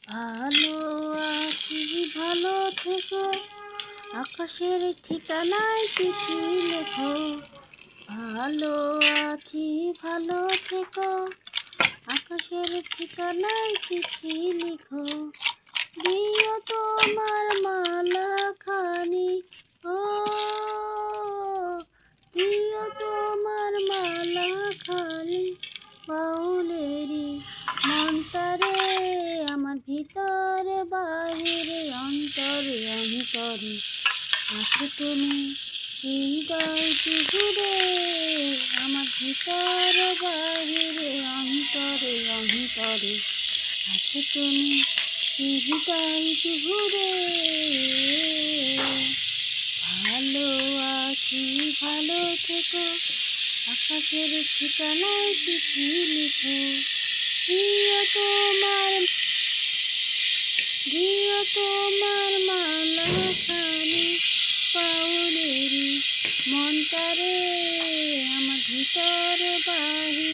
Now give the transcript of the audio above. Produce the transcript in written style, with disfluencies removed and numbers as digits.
ভালো আছি ভালো থেকো, আকাশের ঠিকানায় চিঠি লেখো। ভালো আছি ভালো থেকো, আকাশের ঠিকানায় চিঠি লিখো। দিও তোমার মালা খানি, ও দিও তোমার মালা খানি, বাউলেরই মনটারে আমার ভিতরে বাহিরে অন্তরে অন্তরে আছো তুমি। হৃদয় জুড়ে আমার ভিতরে বাহিরে অন্তরে অন্তরে আছো তুমি। হৃদয় জুড়ে ভালো আছি ভালো থেকো, আকাশের ঠিকানায় চিঠি লিখো। দিও তোমার দিও তোমার মালা খানি, পাউলেরি মনটারে আমার ভিতরে বাহির